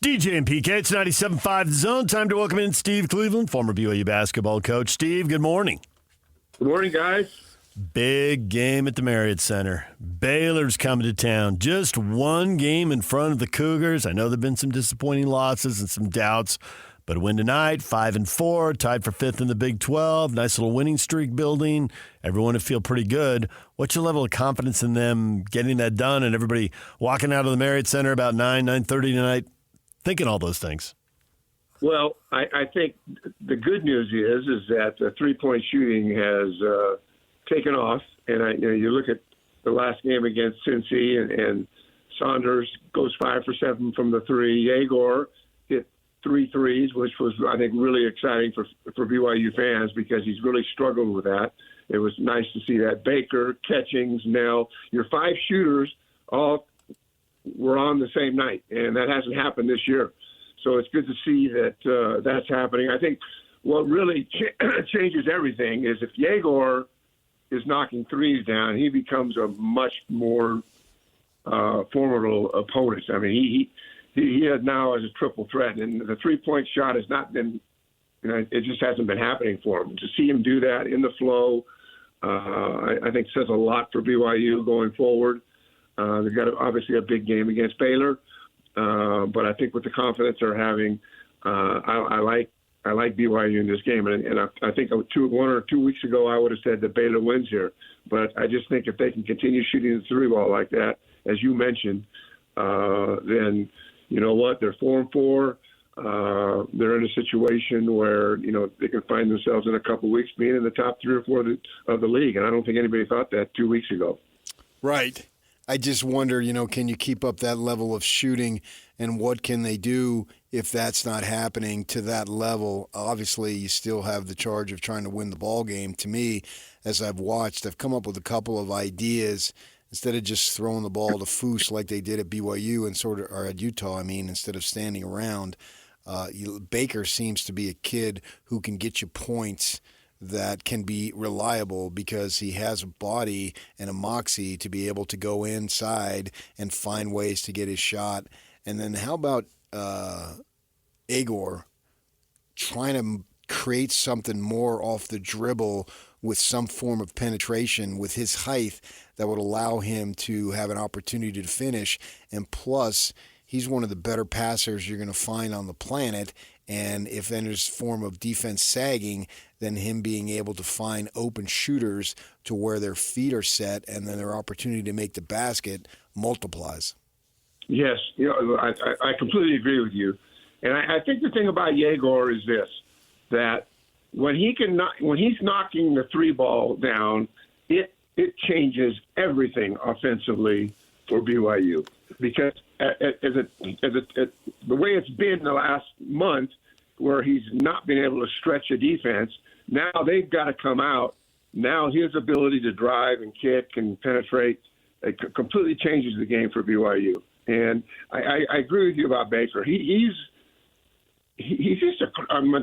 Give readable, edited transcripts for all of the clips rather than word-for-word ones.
DJ and PK, it's 97.5 The Zone. Time to welcome in Steve Cleveland, former BYU basketball coach. Steve, good morning. Good morning, guys. Big game at the Marriott Center. Baylor's coming to town. Just one game in front of the Cougars. I know there have been some disappointing losses and some doubts, but a win tonight, 5-4, tied for fifth in the Big 12. Nice little winning streak building. Everyone will feel pretty good. What's your level of confidence in them getting that done and everybody walking out of the Marriott Center about 9:30 tonight thinking all those things? Well, I think the good news is that the three-point shooting has taken off, and you look at the last game against Cincy, and Saunders goes 5 for 7 from the three. Yegor hit 3 threes, which was, I think, really exciting for BYU fans because he's really struggled with that. It was nice to see that. Baker, Catchings, Nell, your 5 shooters all were on the same night, and that hasn't happened this year. So it's good to see that that's happening. I think what really changes everything is if Yegor is knocking threes down, he becomes a much more formidable opponent. I mean, he is now as a triple threat, and the three-point shot has not been, it just hasn't been happening for him. To see him do that in the flow, I think says a lot for BYU going forward. They've got obviously a big game against Baylor, but I think with the confidence they're having, I like BYU in this game, and I think 1 or 2 weeks ago I would have said that Baylor wins here. But I just think if they can continue shooting the three ball like that, as you mentioned, then you know what, they're 4-4. They're in a situation where they can find themselves in a couple of weeks being in the top 3 or 4 of the league, and I don't think anybody thought that 2 weeks ago. Right. I just wonder, can you keep up that level of shooting, and what can they do if that's not happening to that level? Obviously, you still have the charge of trying to win the ball game. To me, as I've watched, I've come up with a couple of ideas. Instead of just throwing the ball to Foose like they did at BYU or at Utah, instead of standing around, Baker seems to be a kid who can get you points that can be reliable because he has a body and a moxie to be able to go inside and find ways to get his shot. And then how about Agor trying to create something more off the dribble with some form of penetration with his height that would allow him to have an opportunity to finish. And plus, he's one of the better passers you're going to find on the planet. And if then there's a form of defense sagging, then him being able to find open shooters to where their feet are set and then their opportunity to make the basket multiplies. Yes, I completely agree with you. And I think the thing about Yegor is this, that when he's knocking the three ball down, it changes everything offensively for BYU. Because the way it's been the last month, where he's not been able to stretch a defense, now they've got to come out. Now his ability to drive and kick and penetrate completely changes the game for BYU. And I agree with you about Baker. He's just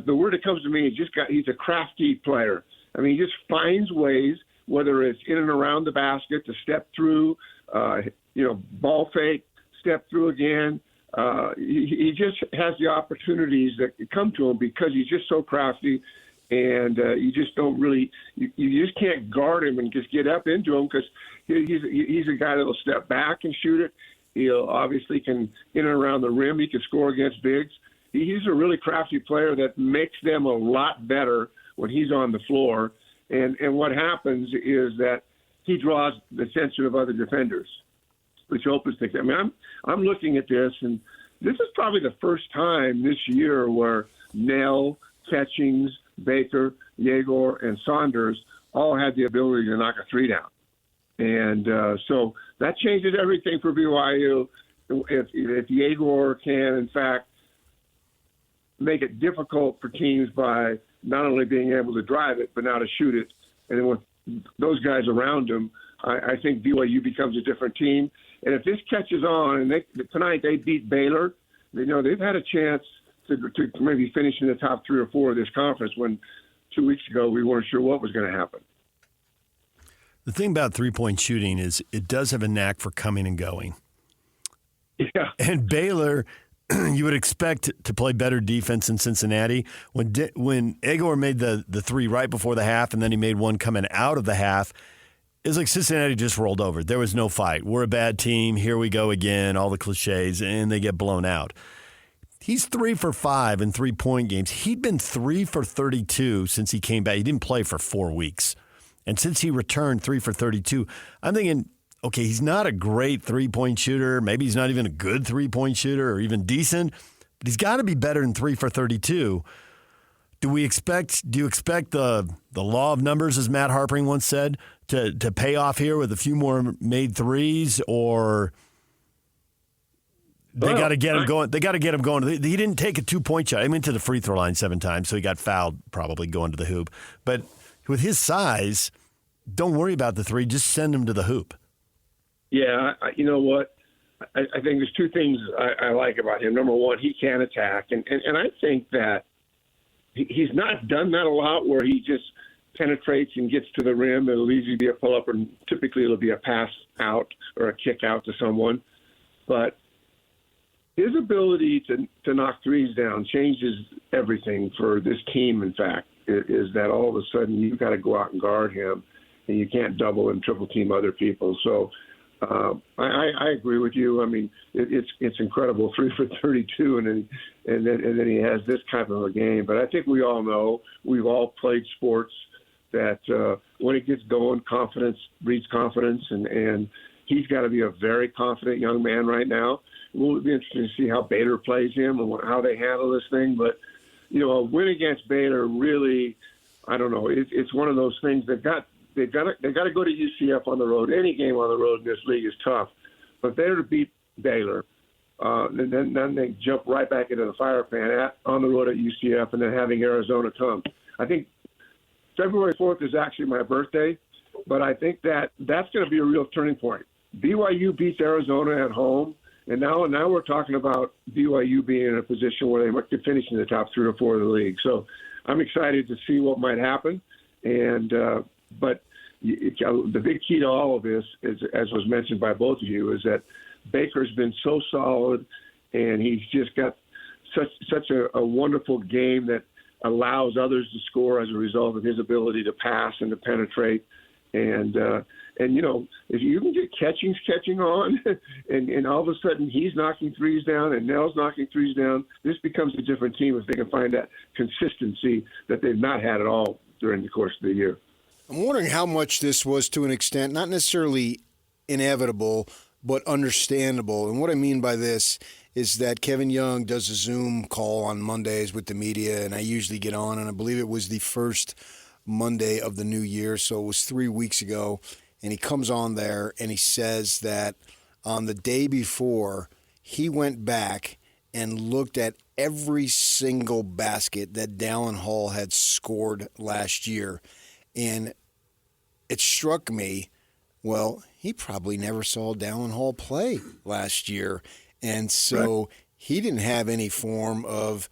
the word that comes to me is he's a crafty player. He just finds ways, whether it's in and around the basket, to step through, ball fake, step through again. He just has the opportunities that come to him because he's just so crafty, and you just don't really you just can't guard him and just get up into him because he's a guy that'll step back and shoot it. He'll obviously can in and around the rim. He can score against bigs. He's a really crafty player that makes them a lot better when he's on the floor. And what happens is that he draws the attention of other defenders, which opens things. I'm looking at this, and this is probably the first time this year where Nell, Catchings, Baker, Yegor, and Saunders all had the ability to knock a three down. And so that changes everything for BYU. If Yegor can, in fact, make it difficult for teams by not only being able to drive it, but now to shoot it. And then with those guys around him, I think BYU becomes a different team. And if this catches on, and tonight they beat Baylor, they've had a chance to maybe finish in the top 3 or 4 of this conference when 2 weeks ago we weren't sure what was going to happen. The thing about three-point shooting is it does have a knack for coming and going. Yeah. And Baylor, you would expect to play better defense in Cincinnati. When Egor made the three right before the half and then he made one coming out of the half, it was like Cincinnati just rolled over. There was no fight. We're a bad team. Here we go again, all the cliches, and they get blown out. He's 3 for 5 in 3-point games. He'd been 3 for 32 since he came back. He didn't play for 4 weeks. And since he returned 3 for 32, I'm thinking, okay, he's not a great 3-point shooter. Maybe he's not even a good 3-point shooter or even decent, but he's got to be better than 3 for 32. Do you expect the law of numbers, as Matt Harpering once said, to pay off here with a few more made threes, or they got to get him going? They got to get him going. He didn't take a 2-point shot. I went to the free throw line 7 times, so he got fouled probably going to the hoop. But with his size, don't worry about the three. Just send him to the hoop. Yeah, you know what? I think there's 2 things I like about him. Number one, he can attack, and I think that he's not done that a lot, where he just penetrates and gets to the rim. It'll easily be a pull-up, and typically it'll be a pass out or a kick out to someone. But his ability to knock threes down changes everything for this team, in fact, is that all of a sudden you've got to go out and guard him, and you can't double and triple team other people. So I agree with you. I mean, it's incredible, 3 for 32, and then he has this kind of a game. But I think we all know, we've all played sports, that when it gets going, confidence breeds confidence, and he's got to be a very confident young man right now. It will be interesting to see how Baylor plays him and how they handle this thing. But a win against Baylor, really, I don't know. It's one of those things that They've got to go to UCF on the road. Any game on the road in this league is tough. But they're to beat Baylor. And then they jump right back into the fire pan on the road at UCF, and then having Arizona come. I think February 4th is actually my birthday, but I think that's going to be a real turning point. BYU beats Arizona at home, and now we're talking about BYU being in a position where they might be finishing the top 3 or 4 of the league. So I'm excited to see what might happen. But the big key to all of this is, as was mentioned by both of you, is that Baker's been so solid, and he's just got such a wonderful game that allows others to score as a result of his ability to pass and to penetrate. And if you can get catching on, and all of a sudden he's knocking threes down and Nell's knocking threes down, this becomes a different team if they can find that consistency that they've not had at all during the course of the year. I'm wondering how much this was, to an extent, not necessarily inevitable, but understandable. And what I mean by this is that Kevin Young does a Zoom call on Mondays with the media, and I usually get on, and I believe it was the first Monday of the new year, so it was 3 weeks ago, and he comes on there and he says that on the day before, he went back and looked at every single basket that Dallin Hall had scored last year. And it struck me, well, he probably never saw Dallin Hall play last year. And so he didn't have any form of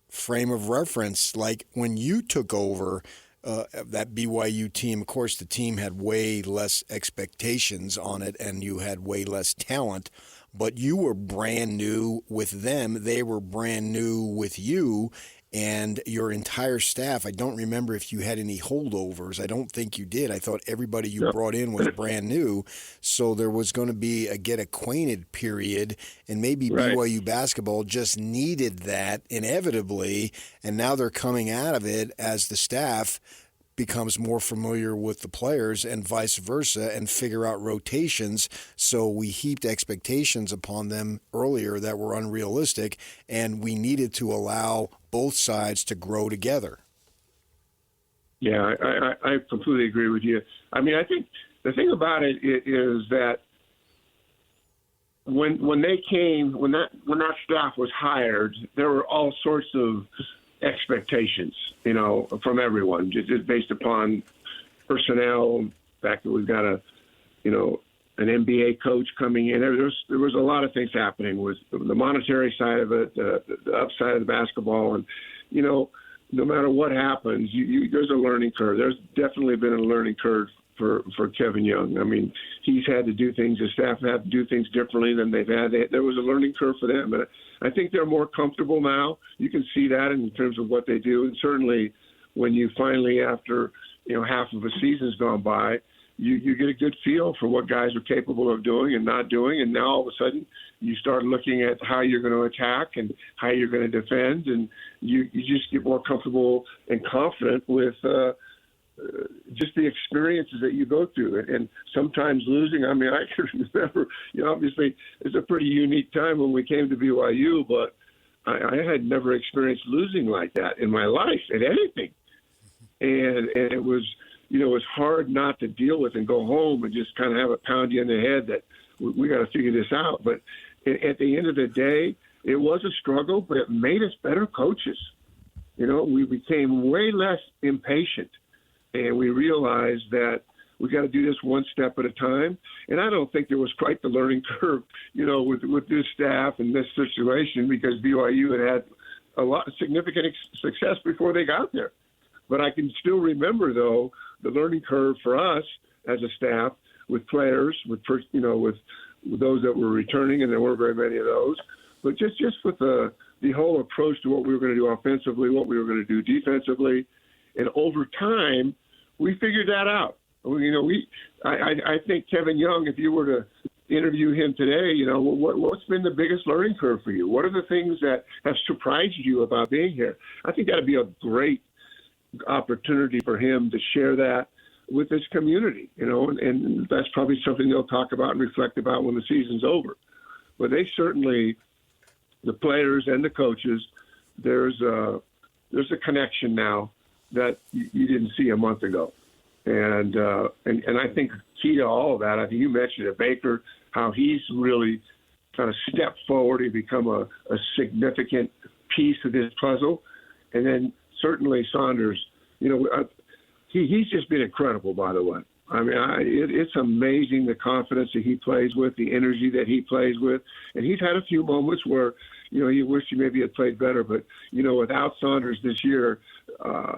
frame of reference. Like when you took over that BYU team, of course, the team had way less expectations on it and you had way less talent. But you were brand new with them. They were brand new with you. And your entire staff, I don't remember if you had any holdovers. I don't think you did. I thought everybody you brought in was brand new. So there was going to be a get acquainted period, and maybe BYU basketball just needed that inevitably. And now they're coming out of it as the staff becomes more familiar with the players and vice versa and figure out rotations. So we heaped expectations upon them earlier that were unrealistic, and we needed to allow both sides to grow together. Yeah, I completely agree with you. I mean, I think the thing about it is that when they came, when that staff was hired, there were all sorts of expectations, from everyone, just based upon personnel, the fact that we've got an NBA coach coming in. There was a lot of things happening with the monetary side of it, the upside of the basketball, and no matter what happens, there's a learning curve. There's definitely been a learning curve for Kevin Young. I mean, he's had to do things, his staff had to do things differently than they've had. There was a learning curve for them, but I think they're more comfortable now. You can see that in terms of what they do, and certainly when you finally, after half of a season's gone by, you get a good feel for what guys are capable of doing and not doing, and now all of a sudden you start looking at how you're going to attack and how you're going to defend, and you just get more comfortable and confident with just the experiences that you go through. And sometimes losing, I mean, I can remember, obviously it's a pretty unique time when we came to BYU, but I had never experienced losing like that in my life at anything. And it was, it's hard not to deal with and go home and just kind of have it pound you in the head that we got to figure this out. But at the end of the day, it was a struggle, but it made us better coaches. We became way less impatient, and we realized that we got to do this one step at a time. And I don't think there was quite the learning curve, with this staff and this situation, because BYU had a lot of significant success before they got there. But I can still remember, though, the learning curve for us as a staff with players, with those that were returning, and there weren't very many of those. But just with the whole approach to what we were going to do offensively, what we were going to do defensively, and over time, we figured that out. I think Kevin Young, if you were to interview him today, what's been the biggest learning curve for you? What are the things that have surprised you about being here? I think that'd be a great opportunity for him to share that with his community, and that's probably something they'll talk about and reflect about when the season's over. But they certainly, the players and the coaches, there's a connection now that you didn't see a month ago. And I think key to all of that, I think you mentioned it, Baker, how he's really kind of stepped forward and become a significant piece of this puzzle. And then certainly Saunders, he's just been incredible, by the way. I mean, it's amazing the confidence that he plays with, the energy that he plays with. And he's had a few moments where, he wished he maybe had played better. But, without Saunders this year,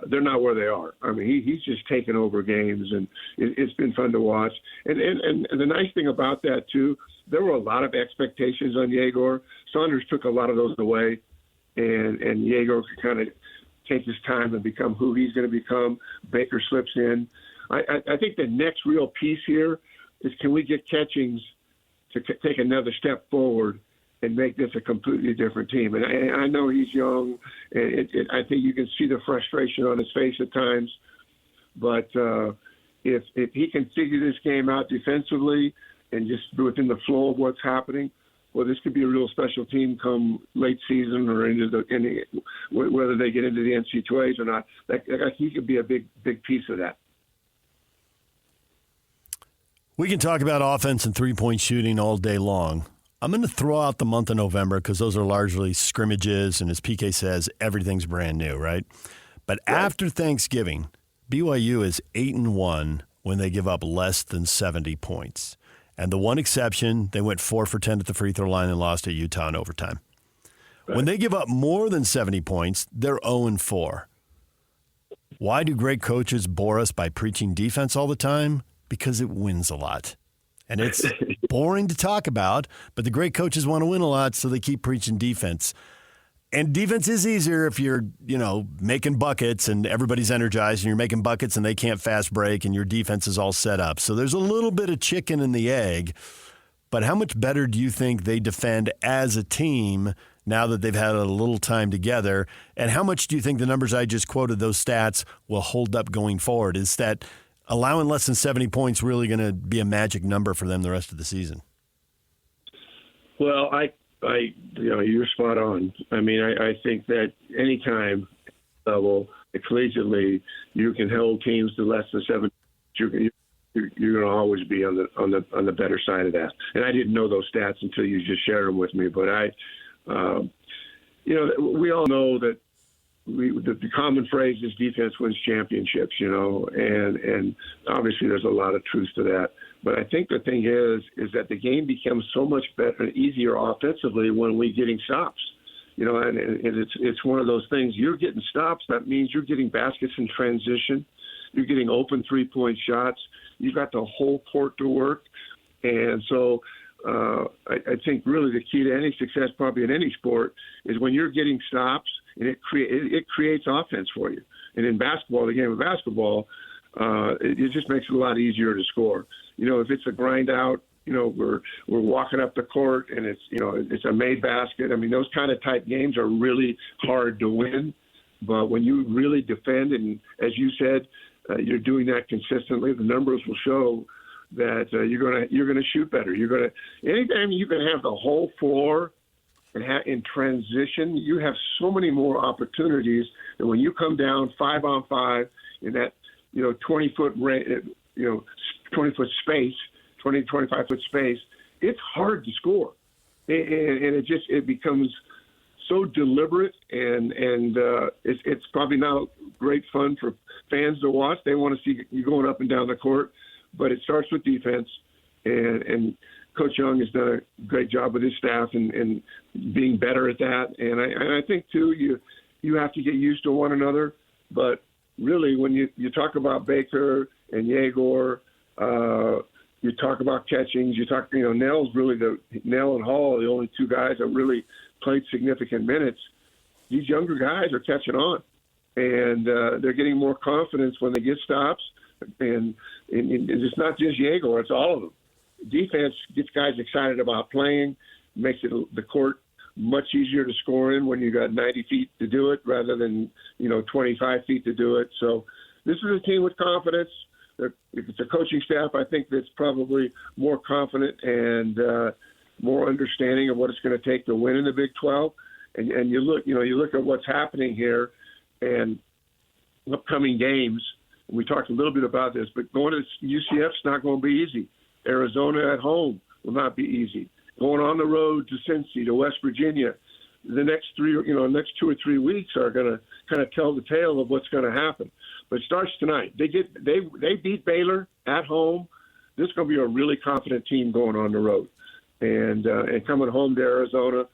they're not where they are. I mean, he's just taken over games, and it's been fun to watch. And the nice thing about that, too, there were a lot of expectations on Yegor. Saunders took a lot of those away, and Yegor could kind of take his time and become who he's going to become. Baker slips in. I think the next real piece here is, can we get Catchings to take another step forward and make this a completely different team? And I know he's young, and I think you can see the frustration on his face at times. But if he can figure this game out defensively and just within the flow of what's happening, well, this could be a real special team come late season or whether they get into the NC2As or not. He could be a big piece of that. We can talk about offense and three-point shooting all day long. I'm going to throw out the month of November because those are largely scrimmages, and as PK says, everything's brand new, right? But after Thanksgiving, BYU is 8-1 when they give up less than 70 points. And the one exception, they went 4 for 10 at the free throw line and lost to Utah in overtime. Right. When they give up more than 70 points, they're 0-4. Why do great coaches bore us by preaching defense all the time? Because it wins a lot. And it's boring to talk about, but the great coaches want to win a lot, so they keep preaching defense. And defense is easier if you're, making buckets and everybody's energized and you're making buckets and they can't fast break and your defense is all set up. So there's a little bit of chicken in the egg. But how much better do you think they defend as a team now that they've had a little time together? And how much do you think the numbers I just quoted, those stats, will hold up going forward? Is that allowing less than 70 points really going to be a magic number for them the rest of the season? Well, you're spot on. I mean, I think that anytime level, collegiately, you can hold teams to less than 7. You're going to always be on the better side of that. And I didn't know those stats until you just shared them with me. But we all know that the common phrase is defense wins championships, and obviously there's a lot of truth to that. But I think the thing is that the game becomes so much better and easier offensively when we're getting stops. And it's one of those things. You're getting stops. That means you're getting baskets in transition. You're getting open 3-point shots. You've got the whole court to work. And so I think really the key to any success probably in any sport is when you're getting stops, and it creates offense for you. And in basketball, the game of basketball, it just makes it a lot easier to score. If it's a grind out, we're walking up the court and it's a made basket. I mean, those kind of type games are really hard to win. But when you really defend, and as you said, you're doing that consistently, the numbers will show that you're gonna shoot better. Anytime you can have the whole floor and in transition, you have so many more opportunities. And when you come down 5-on-5 in that 20-foot 20-foot space, 25-foot space, it's hard to score, and it becomes so deliberate, and it's probably not great fun for fans to watch. They want to see you going up and down the court, but it starts with defense, and Coach Young has done a great job with his staff and being better at that. And I think too, you have to get used to one another. But really, when you talk about Baker and Yegor, you talk about catchings. Nell's really Nell and Hall are the only two guys that really played significant minutes. These younger guys are catching on, and they're getting more confidence when they get stops. And it's not just Yegor; it's all of them. Defense gets guys excited about playing, makes the court much easier to score in when you got 90 feet to do it rather than 25 feet to do it. So this is a team with confidence. If it's a coaching staff, I think that's probably more confident and more understanding of what it's going to take to win in the Big 12. And you look at what's happening here and upcoming games. We talked a little bit about this, but going to UCF's not going to be easy. Arizona at home will not be easy. Going on the road to Cincy, to West Virginia, the next 2 or 3 weeks are going to kind of tell the tale of what's going to happen. But it starts tonight. They beat Baylor at home. This is going to be a really confident team going on the road, and coming home to Arizona,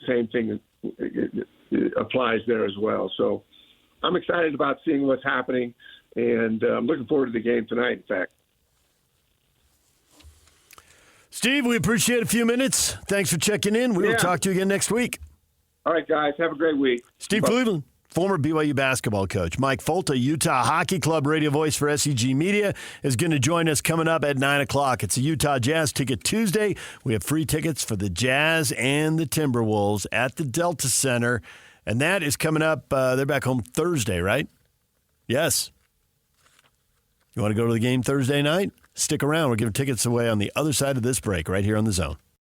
same thing it applies there as well. So I'm excited about seeing what's happening, and I'm looking forward to the game tonight. In fact. Steve, we appreciate a few minutes. Thanks for checking in. We will talk to you again next week. All right, guys. Have a great week. Steve Cleveland, former BYU basketball coach. Mike Folta, Utah Hockey Club radio voice for SEG Media, is going to join us coming up at 9 o'clock. It's a Utah Jazz Ticket Tuesday. We have free tickets for the Jazz and the Timberwolves at the Delta Center. And that is coming up. They're back home Thursday, right? Yes. You want to go to the game Thursday night? Stick around. We're giving tickets away on the other side of this break right here on The Zone.